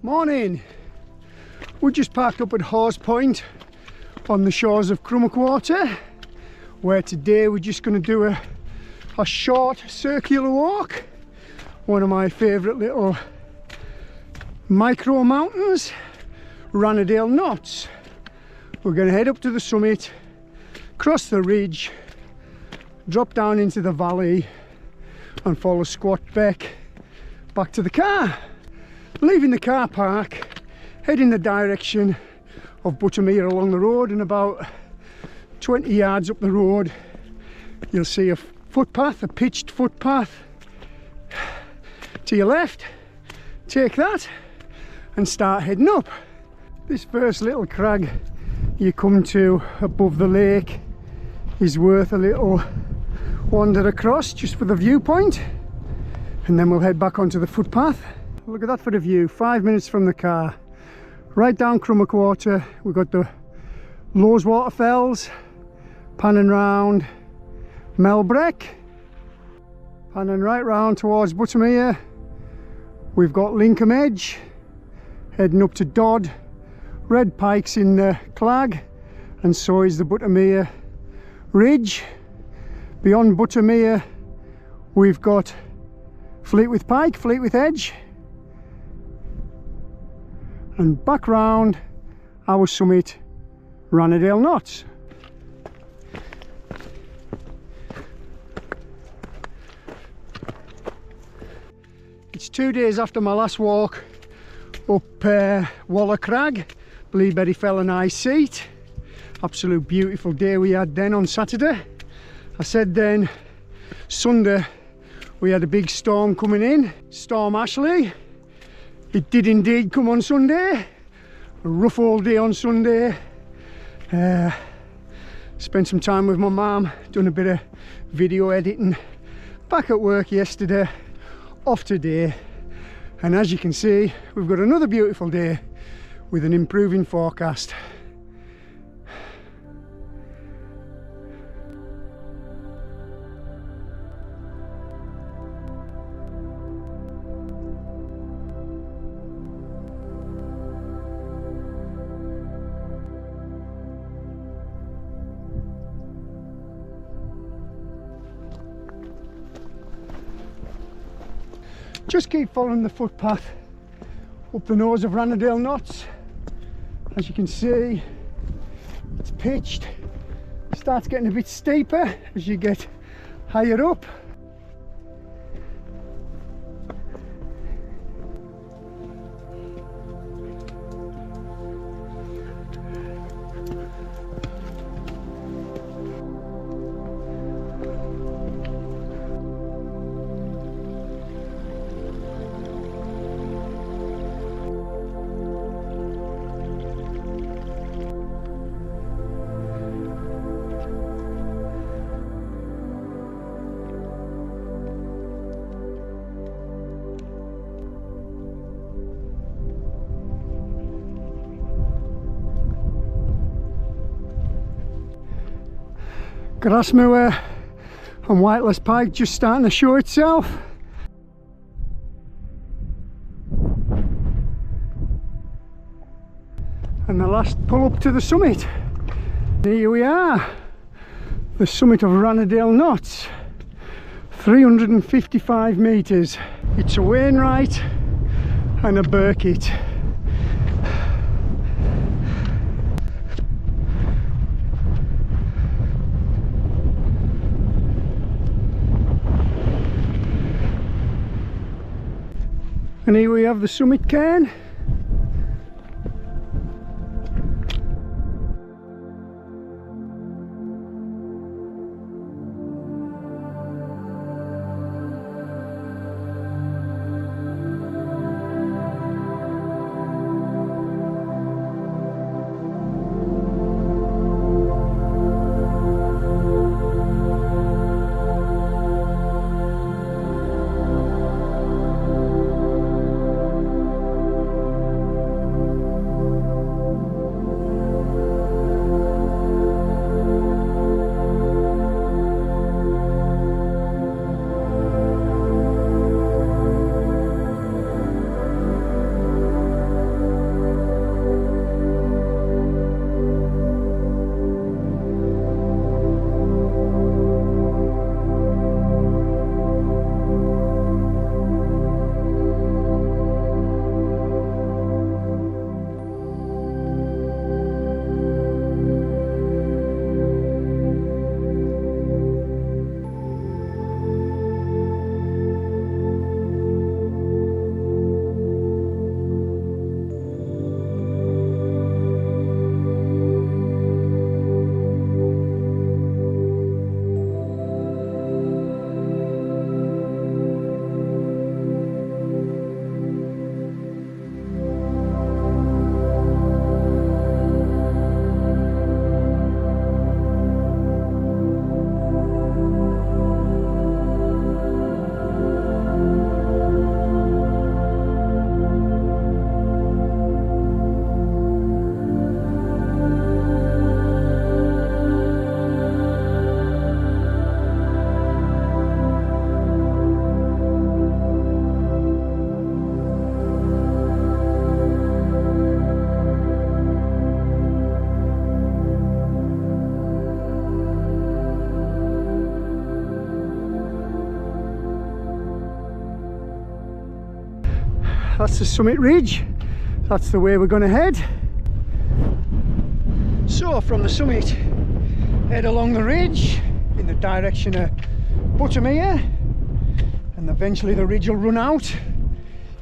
Morning! We just parked up at Hawes Point on the shores of Crummock Water, where today we're just going to do a short circular walk. One of my favourite little micro mountains, Rannerdale Knotts. We're going to head up to the summit, cross the ridge, drop down into the valley and follow squat back to the car. Leaving the car park, head in the direction of Buttermere along the road, and about 20 yards up the road you'll see a footpath, a pitched footpath. To your left, take that and start heading up. This first little crag you come to above the lake is worth a little wander across just for the viewpoint, and then we'll head back onto the footpath. Look at that for the view, 5 minutes from the car. Right down Crummock Water, we've got the Loweswater Fells, panning round Mellbreak, panning right round towards Buttermere. We've got Lincoln Edge, heading up to Dodd. Red Pike's in the Clag, and so is the Buttermere Ridge. Beyond Buttermere we've got Fleetwith Pike, Fleetwith Edge, and back round our summit, Rannerdale Knotts. It's 2 days after my last walk up Waller Crag, Bleaberry Fell and High Seat. Absolute beautiful day we had then on Saturday. I said then Sunday we had a big storm coming in, Storm Ashley. It did indeed come on Sunday. A rough old day on Sunday. Spent some time with my mum, done a bit of video editing. Back at work yesterday, off today, and as you can see we've got another beautiful day with an improving forecast. Just keep following the footpath up the nose of Rannerdale Knotts. As you can see, it's pitched. It starts getting a bit steeper as you get higher up. Grasmoor and Whiteless Pike just starting to show itself. And the last pull up to the summit. Here we are, the summit of Rannerdale Knotts, 355 metres. It's a Wainwright and a Burkitt. And here we have the summit cairn. that's the summit ridge. That's the way we're going to head. So from the summit, head along the ridge in the direction of Buttermere, and eventually the ridge will run out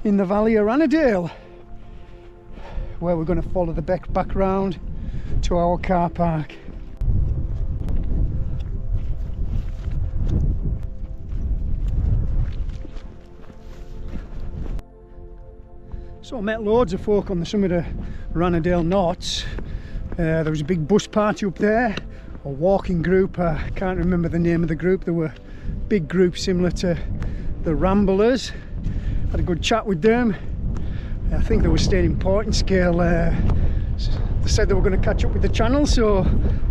in the valley of Rannerdale, where we're going to follow the back round to our car park. So I met loads of folk on the summit of Rannerdale Knotts. There was a big bus party up there, a walking group. I can't remember the name of the group. There were big groups similar to the Ramblers. Had a good chat with them. I think they were staying in Portinscale. They said they were going to catch up with the channel, so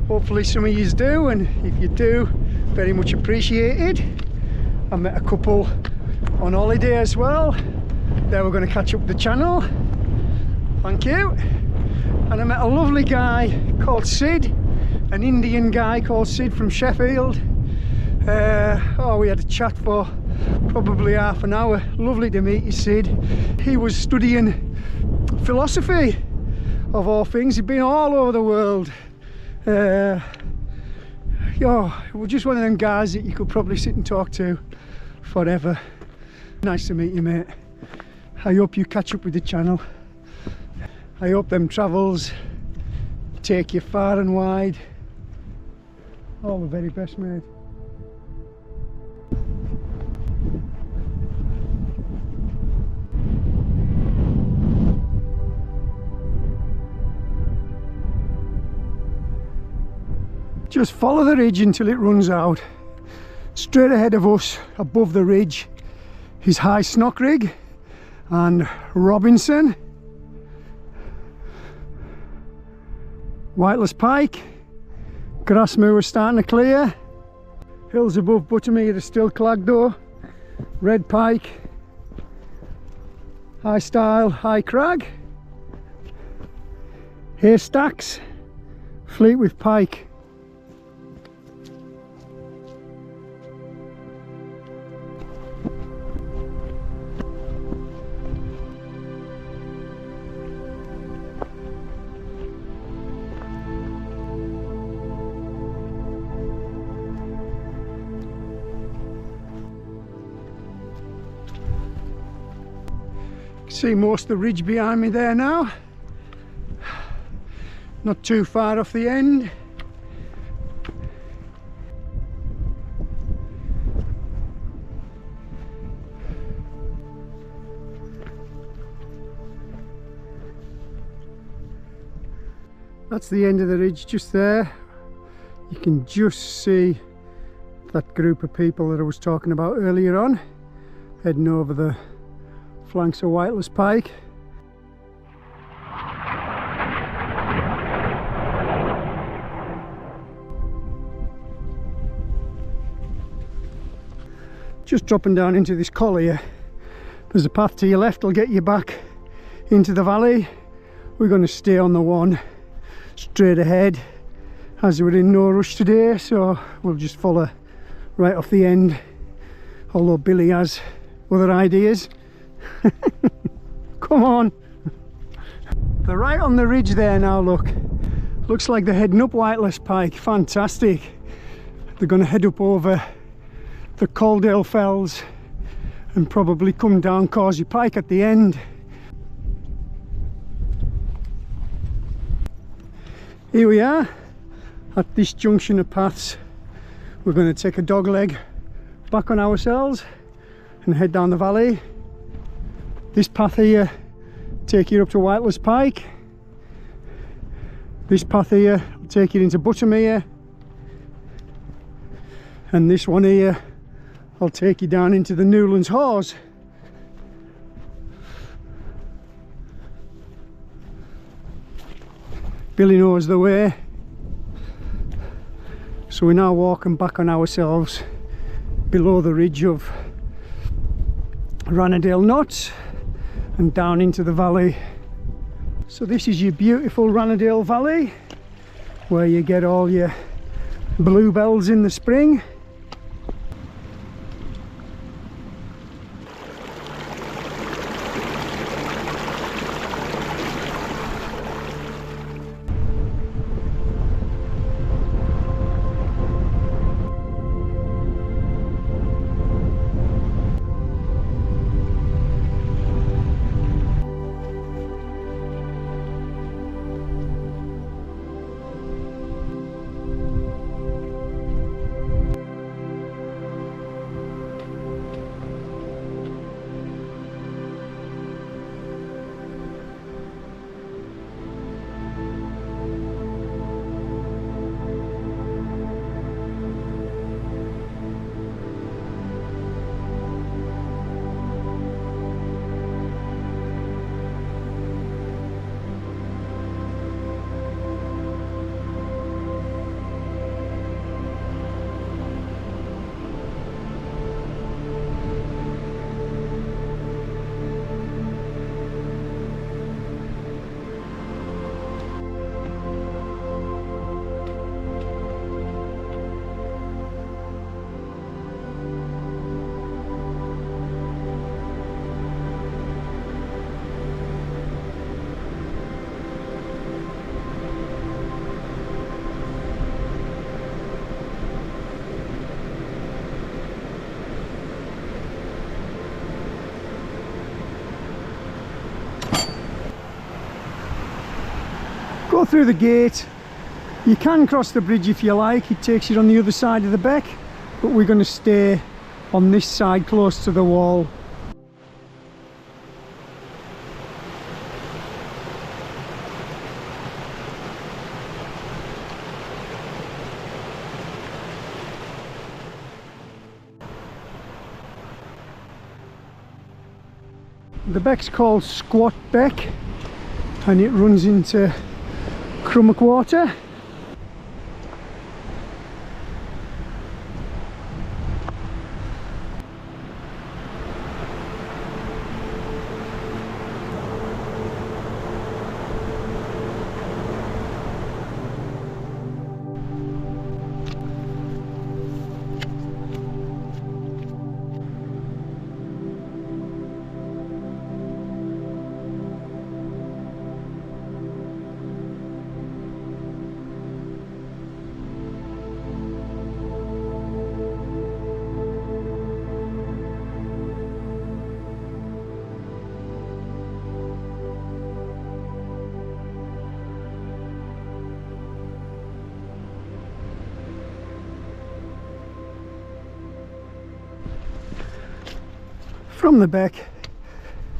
hopefully some of you do, and if you do, very much appreciated. I met a couple on holiday as well. They were going to catch up with the channel. Thank you. And I met a lovely guy called Sid, an Indian guy called Sid from Sheffield. We had a chat for probably half an hour. Lovely to meet you, Sid. He was studying philosophy, of all things. He'd been all over the world. We're just one of them guys that you could probably sit and talk to forever. Nice to meet you, mate. I hope you catch up with the channel. I hope them travels take you far and wide. All the very best, mate. Just follow the ridge until it runs out. Straight ahead of us, above the ridge, is High Stile and Robinson, Whiteless Pike. Grasmoor is starting to clear. Hills above Buttermere are still clad though. Red Pike, High Stile, High Crag, Haystacks, Fleet with Pike. See most of the ridge behind me there now. Not too far off the end. That's the end of the ridge just there. You can just see that group of people that I was talking about earlier on, heading over the flanks of Whiteless Pike. Just dropping down into this collier. There's a path to your left, will get you back into the valley. We're going to stay on the one straight ahead, as we're in no rush today, so we'll just follow right off the end, although Billy has other ideas. Come on. They're right on the ridge there now, look. Looks like they're heading up Whiteless Pike. Fantastic. They're going to head up over the Caldale Fells and probably come down Causey Pike at the end. Here we are at this junction of paths. We're going to take a dog leg back on ourselves and head down the valley. This path here take you up to Whiteless Pike. This path here will take you into Buttermere, and this one here I'll take you down into the Newlands Hause. Billy knows the way, so we're now walking back on ourselves below the ridge of Rannerdale Knotts and down into the valley. So this is your beautiful Rannerdale Valley, where you get all your bluebells in the spring. Go through the gate. You can cross the bridge if you like, it takes you on the other side of the beck, but we're going to stay on this side close to the wall. The beck's called Squat Beck and it runs into Crummock Water. From the beck,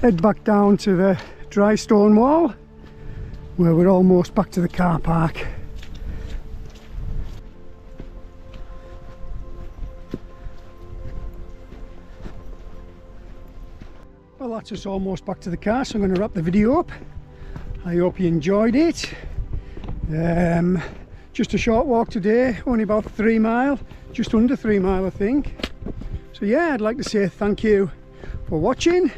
head back down to the dry stone wall where we're almost back to the car park. Well, that's us almost back to the car, so I'm going to wrap the video up. I hope you enjoyed it. Just a short walk today, only about 3 mile, just under 3 mile I think. So yeah, I'd like to say thank you for watching,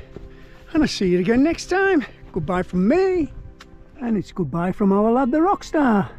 and I'll see you again next time. Goodbye from me, and it's goodbye from our lad the Rockstar.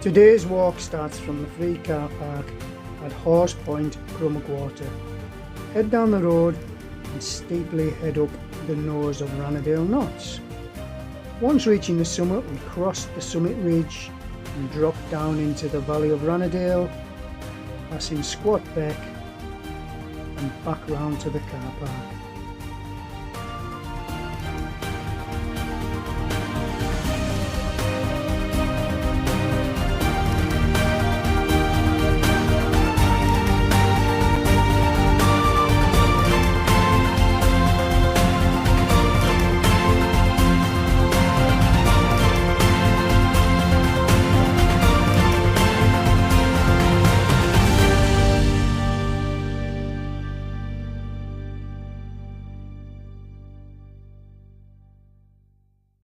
Today's walk starts from the free car park at Horse Point, Crummock Water. Head down the road and steeply head up the nose of Rannerdale Knotts. Once reaching the summit, we cross the summit ridge and drop down into the valley of Rannerdale, passing Squat Beck and back round to the car park.